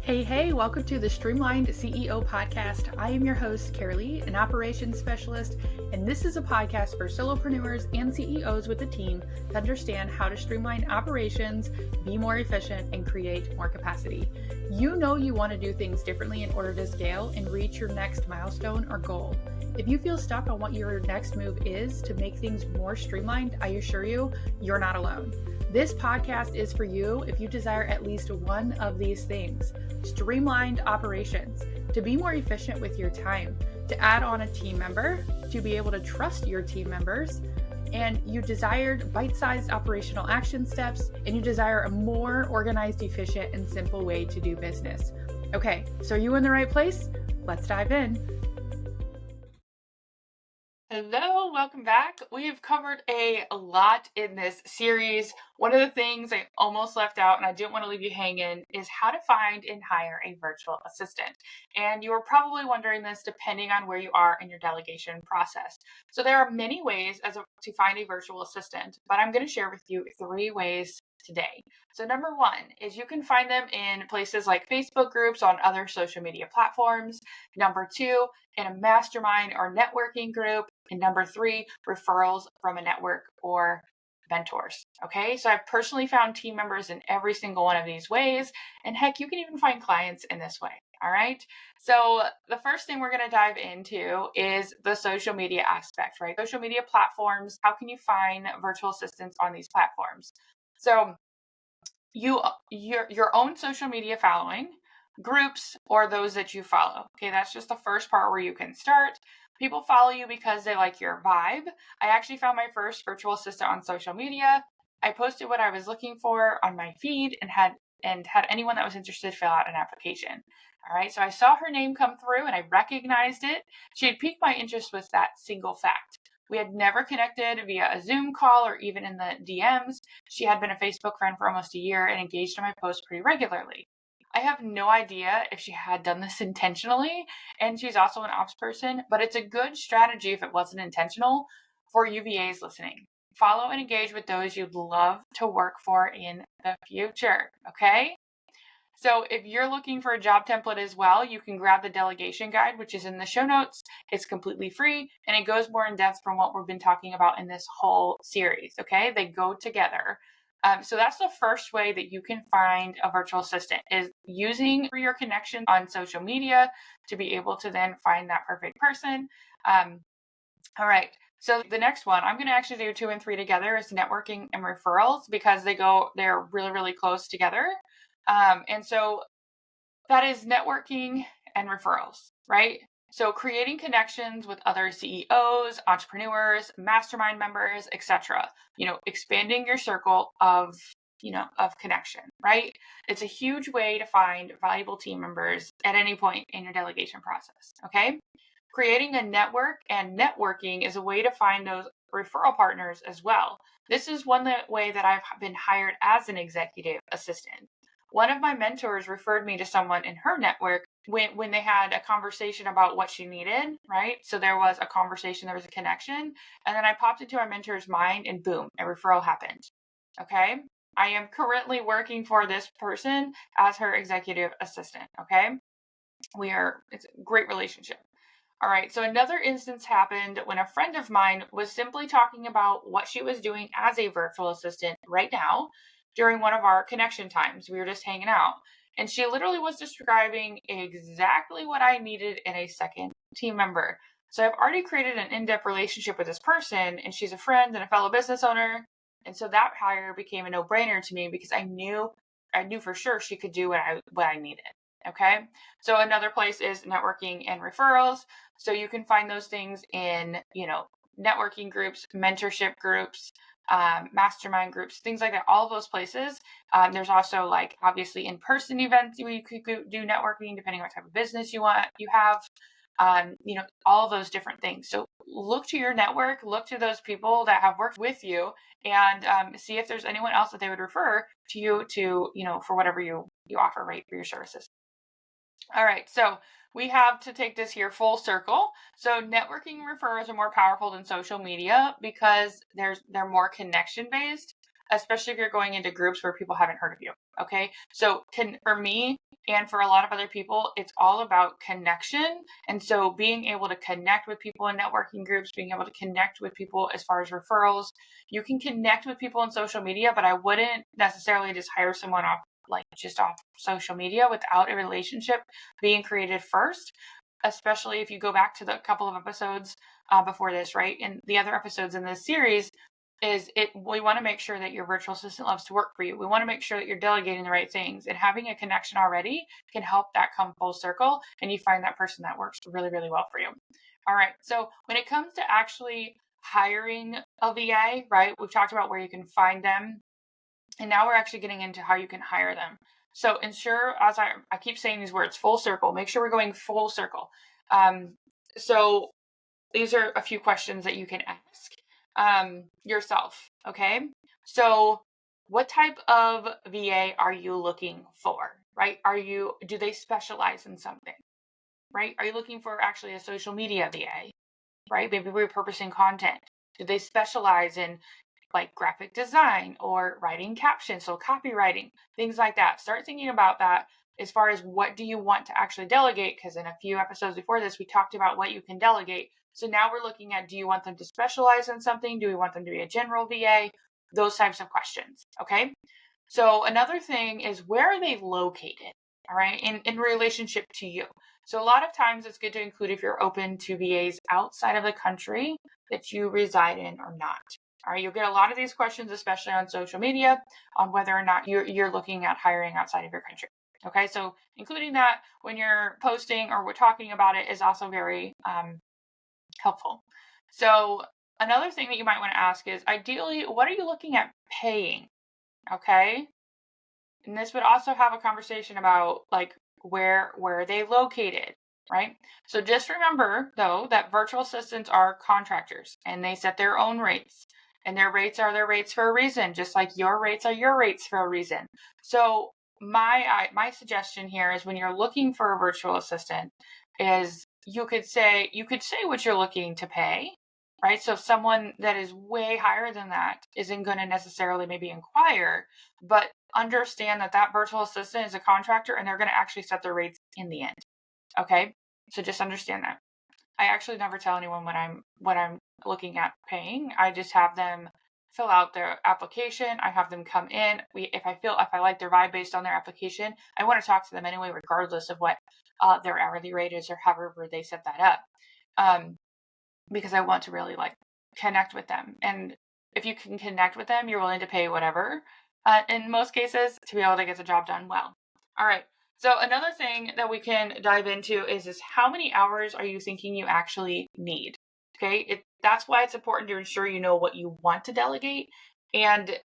Hey, welcome to the Streamlined CEO podcast. I am your host, Karalee, an operations specialist, and this is a podcast for solopreneurs and CEOs with a team to understand how to streamline operations, be more efficient, and create more capacity. You know you want to do things differently in order to scale and reach your next milestone or goal. If you feel stuck on what your next move is to make things more streamlined, I assure you, you're not alone. This podcast is for you if you desire at least one of these things: streamlined operations, to be more efficient with your time, to add on a team member, to be able to trust your team members, and you desired bite-sized operational action steps, and you desire a more organized, efficient, and simple way to do business. Okay, so are you in the right place? Let's dive in. Hello, welcome back. We've covered a lot in this series. One of the things I almost left out, and I didn't want to leave you hanging, is how to find and hire a virtual assistant. And you are probably wondering this depending on where you are in your delegation process. So there are many ways to find a virtual assistant, but I'm going to share with you 3 ways today. So number 1 is you can find them in places like Facebook groups on other social media platforms. Number 2, in a mastermind or networking group. And number 3, referrals from a network or mentors. Okay, so I've personally found team members in every single one of these ways. And heck, you can even find clients in this way. All right. So the first thing we're going to dive into is the social media aspect, right? Social media platforms. How can you find virtual assistants on these platforms? So your own social media following, groups, or those that you follow. Okay, that's just the first part where you can start. People follow you because they like your vibe. I actually found my first virtual assistant on social media. I posted what I was looking for on my feed and had anyone that was interested fill out an application. All right, so I saw her name come through and I recognized it. She had piqued my interest with that single fact. We had never connected via a Zoom call or even in the DMs. She had been a Facebook friend for almost a year and engaged in my posts pretty regularly. I have no idea if she had done this intentionally, and she's also an ops person, but it's a good strategy if it wasn't intentional for UVAs listening. Follow and engage with those you'd love to work for in the future, okay? So if you're looking for a job template as well, you can grab the delegation guide, which is in the show notes. It's completely free, and it goes more in depth from what we've been talking about in this whole series, okay? They go together. So that's the first way that you can find a virtual assistant, is using your connection on social media to be able to then find that perfect person. All right. So the next one, I'm going to actually do 2 and 3 together, is networking and referrals, because they're really, really close together. And so that is networking and referrals, right? So creating connections with other CEOs, entrepreneurs, mastermind members, etc. Expanding your circle of connection, right? It's a huge way to find valuable team members at any point in your delegation process, okay? Creating a network and networking is a way to find those referral partners as well. This is one way that I've been hired as an executive assistant. One of my mentors referred me to someone in her network when they had a conversation about what she needed, right? So there was a conversation, there was a connection, and then I popped into my mentor's mind and boom, a referral happened. Okay. I am currently working for this person as her executive assistant. Okay. It's a great relationship. All right, so another instance happened when a friend of mine was simply talking about what she was doing as a virtual assistant right now during one of our connection times. We were just hanging out, and she literally was describing exactly what I needed in a second team member. So I've already created an in-depth relationship with this person, and she's a friend and a fellow business owner. And so that hire became a no-brainer to me because I knew for sure she could do what I needed. Okay. So another place is networking and referrals. So you can find those things in, networking groups, mentorship groups, mastermind groups, things like that, all of those places. There's also, like, obviously in-person events where you could do networking depending on what type of business you have, all of those different things. So look to your network, look to those people that have worked with you, and see if there's anyone else that they would refer to you to, for whatever you offer, right, for your services. All right, so we have to take this here full circle. So networking referrals are more powerful than social media because they're more connection based. especially if you're going into groups where people haven't heard of you. Okay. So for me and for a lot of other people, it's all about connection. And so being able to connect with people in networking groups, being able to connect with people as far as referrals, you can connect with people on social media, but I wouldn't necessarily just hire someone off social media without a relationship being created first, especially if you go back to the couple of episodes before this, right? And the other episodes in this series we want to make sure that your virtual assistant loves to work for you. We want to make sure that you're delegating the right things, and having a connection already can help that come full circle and you find that person that works really, really well for you. All right. So when it comes to actually hiring a VA, right, we've talked about where you can find them. And now we're actually getting into how you can hire them. So ensure, as I keep saying these words, full circle, make sure we're going full circle. So these are a few questions that you can ask yourself. Okay. So what type of VA are you looking for, right? Do they specialize in something, right? Are you looking for actually a social media VA, right? Maybe repurposing content. Do they specialize in like graphic design or writing captions, so copywriting, things like that? Start thinking about that as far as what do you want to actually delegate, because in a few episodes before this, we talked about what you can delegate. So now we're looking at, do you want them to specialize in something? Do we want them to be a general VA? Those types of questions, okay? So another thing is, where are they located, all right, in relationship to you? So a lot of times it's good to include if you're open to VAs outside of the country that you reside in or not. All right, you'll get a lot of these questions, especially on social media, on whether or not you're looking at hiring outside of your country. Okay, so including that when you're posting or we're talking about it is also very helpful. So another thing that you might want to ask is, ideally, what are you looking at paying? Okay, and this would also have a conversation about like where are they located, right? So just remember though that virtual assistants are contractors and they set their own rates. And their rates are their rates for a reason, just like your rates are your rates for a reason. So my suggestion here is, when you're looking for a virtual assistant, is you could say what you're looking to pay, right? So if someone that is way higher than that isn't going to necessarily maybe inquire, but understand that that virtual assistant is a contractor and they're going to actually set their rates in the end. Okay, so just understand that. I actually never tell anyone what I'm looking at paying. I just have them fill out their application. I have them come in. If I like their vibe based on their application, I want to talk to them anyway, regardless of what their hourly rate is or however they set that up, because I want to really like connect with them. And if you can connect with them, you're willing to pay whatever in most cases to be able to get the job done well. All right. So another thing that we can dive into is how many hours are you thinking you actually need? Okay, that's why it's important to ensure you know what you want to delegate, and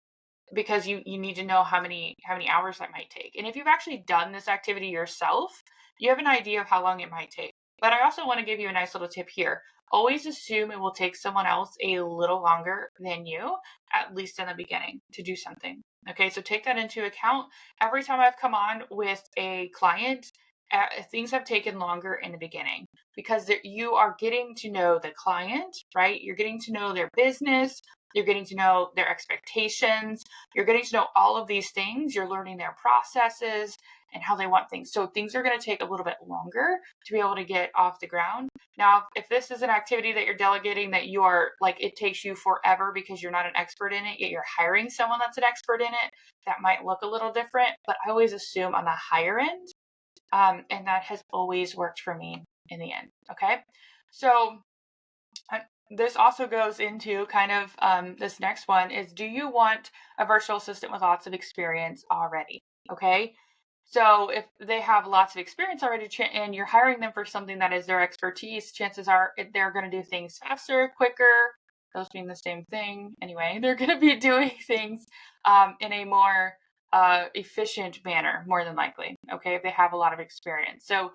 because you need to know how many hours that might take. And if you've actually done this activity yourself, you have an idea of how long it might take. But I also want to give you a nice little tip here. Always assume it will take someone else a little longer than you, at least in the beginning, to do something. Okay, so take that into account. Every time I've come on with a client, things have taken longer in the beginning because you are getting to know the client, right? You're getting to know their business. You're getting to know their expectations. You're getting to know all of these things. You're learning their processes and how they want things. So things are going to take a little bit longer to be able to get off the ground. Now, if this is an activity that you're delegating that you are like, it takes you forever because you're not an expert in it, yet you're hiring someone that's an expert in it, that might look a little different. But I always assume on the higher end, and that has always worked for me in the end. Okay. So this also goes into kind of this next one is, do you want a virtual assistant with lots of experience already? Okay. So if they have lots of experience already and you're hiring them for something that is their expertise, chances are they're going to do things faster, quicker. Those mean the same thing. Anyway, they're going to be doing things in a more efficient manner, more than likely. Okay. If they have a lot of experience. So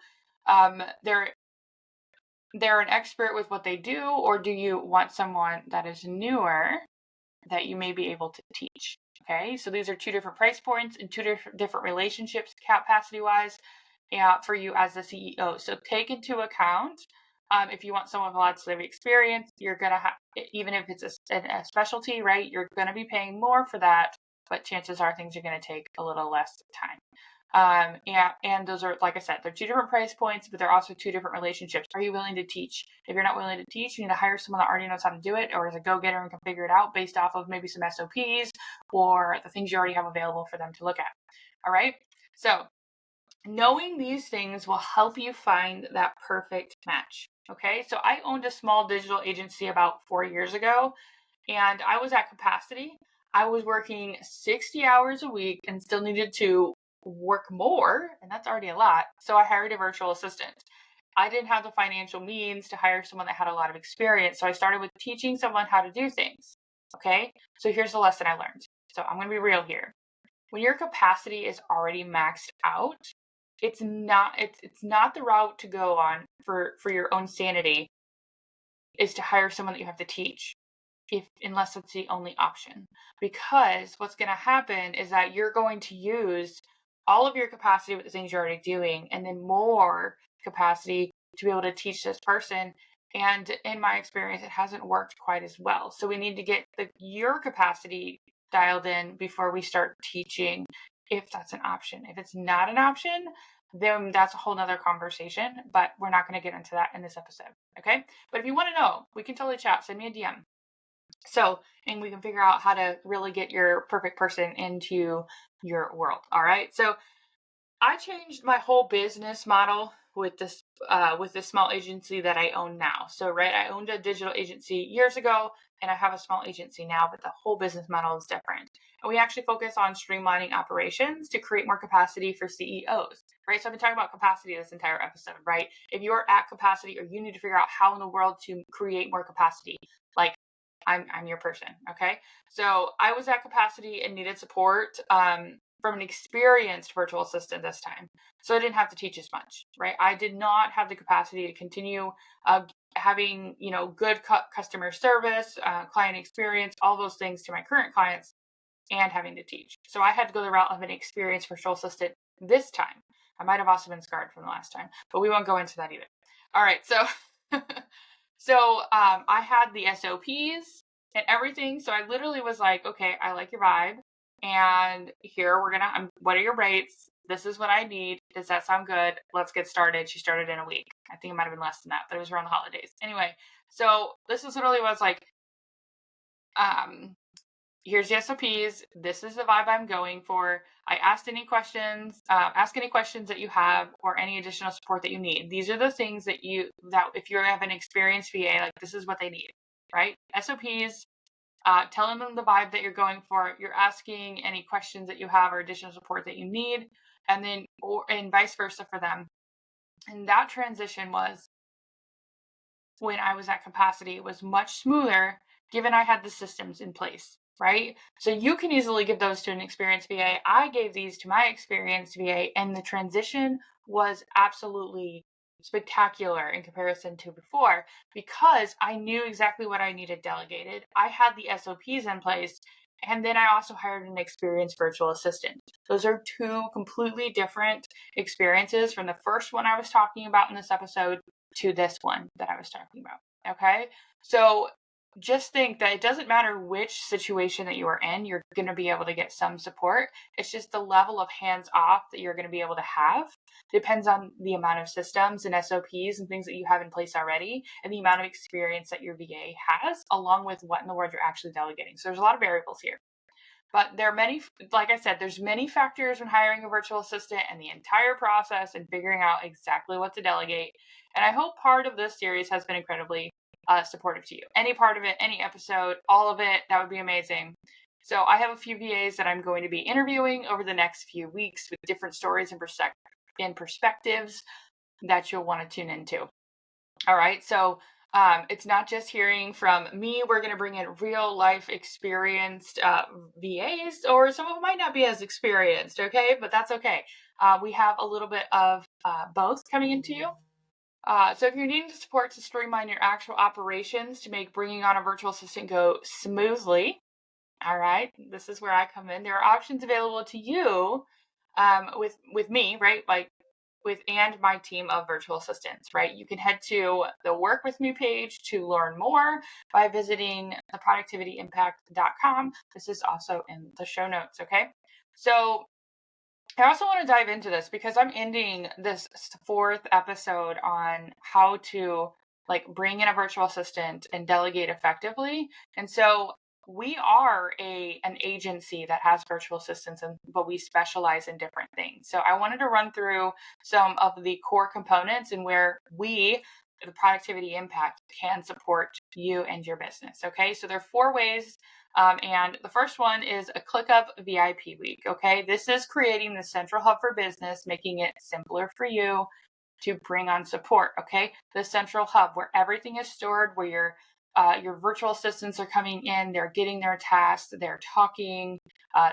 they're an expert with what they do, or do you want someone that is newer that you may be able to teach? Okay, so these are two different price points and two different relationships capacity wise for you as the CEO. So take into account if you want someone with lots of experience, you're going to have, even if it's a specialty, right, you're going to be paying more for that but chances are things are going to take a little less time. And those are, like I said, they're two different price points, but they're also two different relationships. Are you willing to teach? If you're not willing to teach, you need to hire someone that already knows how to do it, or is a go-getter and can figure it out based off of maybe some SOPs or the things you already have available for them to look at. All right. So knowing these things will help you find that perfect match. Okay. So I owned a small digital agency about 4 years ago, and I was at capacity. I was working 60 hours a week and still needed to work more, and that's already a lot. So I hired a virtual assistant. I didn't have the financial means to hire someone that had a lot of experience. So I started with teaching someone how to do things. Okay. So here's the lesson I learned. So I'm going to be real here. When your capacity is already maxed out, it's not the route to go on for your own sanity is to hire someone that you have to teach, unless it's the only option. Because what's going to happen is that you're going to use all of your capacity with the things you're already doing, and then more capacity to be able to teach this person. And in my experience, it hasn't worked quite as well. So we need to get your capacity dialed in before we start teaching, if that's an option. If it's not an option, then that's a whole nother conversation, but we're not going to get into that in this episode. Okay. But if you want to know, we can totally chat. Send me a DM. So, and we can figure out how to really get your perfect person into your world. All right. So I changed my whole business model with this small agency that I own now. So, right, I owned a digital agency years ago, and I have a small agency now, but the whole business model is different. And we actually focus on streamlining operations to create more capacity for CEOs, right? So I've been talking about capacity this entire episode, right? If you're at capacity, or you need to figure out how in the world to create more capacity, like I'm your person, okay? So I was at capacity and needed support from an experienced virtual assistant this time. So I didn't have to teach as much, right? I did not have the capacity to continue having, good customer service, client experience, all those things to my current clients, and having to teach. So I had to go the route of an experienced virtual assistant this time. I might have also been scarred from the last time, but we won't go into that either. All right, so I had the SOPs and everything. So I literally was like, okay, I like your vibe, and here what are your rates? This is what I need. Does that sound good? Let's get started. She started in a week. I think it might have been less than that, but it was around the holidays. Anyway, so this is literally was like, here's the SOPs. This is the vibe I'm going for. I ask any questions that you have, or any additional support that you need. These are the things that if you have an experienced VA, like, this is what they need, right? SOPs, telling them the vibe that you're going for. You're asking any questions that you have or additional support that you need, and vice versa for them. And that transition was, when I was at capacity, was much smoother, given I had the systems in place, right? So you can easily give those to an experienced VA. I gave these to my experienced VA, and the transition was absolutely spectacular in comparison to before, because I knew exactly what I needed delegated. I had the SOPs in place, and then I also hired an experienced virtual assistant. Those are two completely different experiences from the first one I was talking about in this episode to this one that I was talking about. Okay. So just think that it doesn't matter which situation that you are in, you're going to be able to get some support. It's just the level of hands off that you're going to be able to have depends on the amount of systems and SOPs and things that you have in place already, and the amount of experience that your VA has, along with what in the world you're actually delegating. So there's a lot of variables here. But there are many, like I said, there's many factors when hiring a virtual assistant, and the entire process and figuring out exactly what to delegate. And I hope part of this series has been incredibly supportive to you. Any part of it, any episode, all of it, that would be amazing. So I have a few VAs that I'm going to be interviewing over the next few weeks with different stories and perspectives that you'll want to tune into. All right. So it's not just hearing from me. We're going to bring in real life experienced VAs, or some of them might not be as experienced. Okay. But that's okay. We have a little bit of both coming into you. So if you're needing support to streamline your actual operations to make bringing on a virtual assistant go smoothly, all right, this is where I come in. There are options available to you with me, right? Like, with and my team of virtual assistants, right? You can head to the Work With Me page to learn more by visiting theproductivityimpact.com. This is also in the show notes, okay? So I also want to dive into this because I'm ending this fourth episode on how to bring in a virtual assistant and delegate effectively. And so we are an agency that has virtual assistants, but we specialize in different things. So I wanted to run through some of the core components and where we, the Productivity Impact, can support you and your business. Okay, so there are 4 ways. And the first one is a ClickUp VIP week. Okay, this is creating the central hub for business, making it simpler for you to bring on support. Okay, the central hub where everything is stored, where your virtual assistants are coming in, they're getting their tasks, they're talking,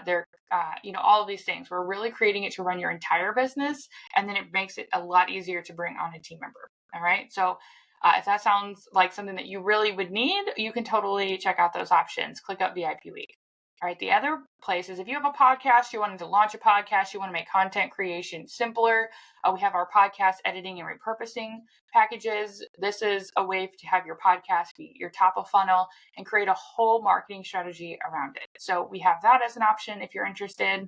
they're all of these things. We're really creating it to run your entire business, and then it makes it a lot easier to bring on a team member. All right, so if that sounds like something that you really would need, you can totally check out those options. ClickUp VIP week. All right, the other place is if you have a podcast, you wanted to launch a podcast, you want to make content creation simpler, we have our podcast editing and repurposing packages. This is a way to have your podcast be your top of funnel and create a whole marketing strategy around it. So we have that as an option if you're interested.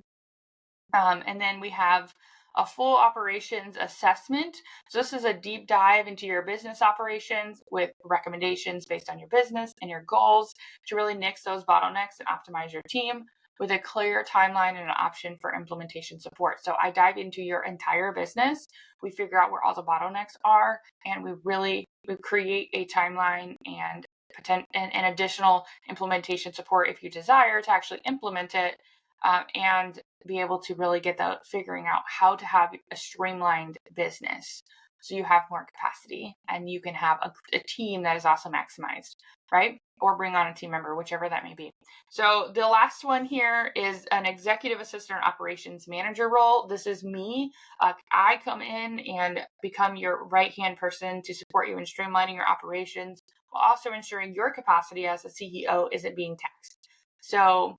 And then we have a full operations assessment. So this is a deep dive into your business operations with recommendations based on your business and your goals to really nix those bottlenecks and optimize your team with a clear timeline and an option for implementation support. So I dive into your entire business. We figure out where all the bottlenecks are, and we create a timeline and additional implementation support if you desire to actually implement it. And be able to really get figuring out how to have a streamlined business so you have more capacity and you can have a team that is also maximized, right? Or bring on a team member, whichever that may be. So the last one here is an executive assistant or operations manager role. This is me. I come in and become your right-hand person to support you in streamlining your operations while also ensuring your capacity as a CEO isn't being taxed. So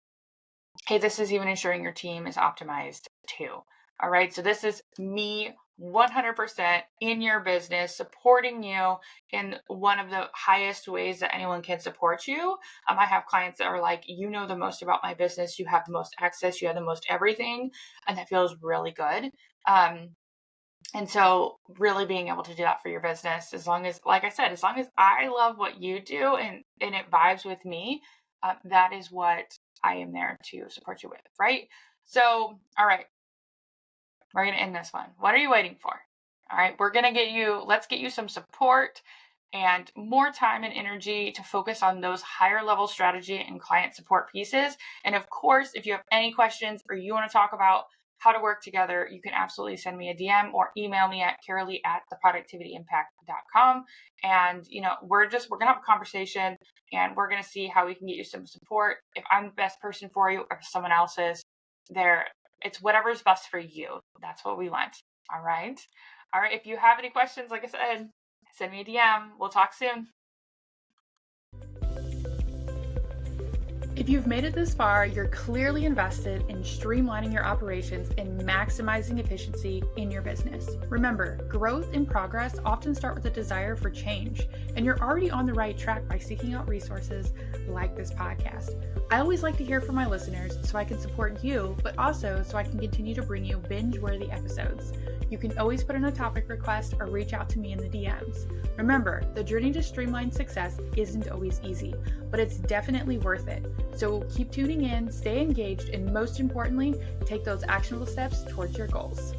hey, this is even ensuring your team is optimized too. All right, so this is me 100% in your business, supporting you in one of the highest ways that anyone can support you. I have clients that are like, you know the most about my business, you have the most access, you have the most everything, and that feels really good. And so really being able to do that for your business, as long as, like I said, as long as I love what you do and it vibes with me, that is what I am there to support you with, right? So, all right, we're going to end this one. What are you waiting for? All right, let's get you some support and more time and energy to focus on those higher level strategy and client support pieces. And of course, if you have any questions or you want to talk about how to work together, you can absolutely send me a DM or email me at Karalee@theproductivityimpact.com. And, we're going to have a conversation and we're going to see how we can get you some support. If I'm the best person for you or if someone else is there, it's whatever's best for you. That's what we want. All right. All right. If you have any questions, like I said, send me a DM. We'll talk soon. If you've made it this far, you're clearly invested in streamlining your operations and maximizing efficiency in your business. Remember, growth and progress often start with a desire for change, and you're already on the right track by seeking out resources like this podcast. I always like to hear from my listeners so I can support you, but also so I can continue to bring you binge-worthy episodes. You can always put in a topic request or reach out to me in the DMs. Remember, the journey to streamline success isn't always easy, but it's definitely worth it. So keep tuning in, stay engaged, and most importantly, take those actionable steps towards your goals.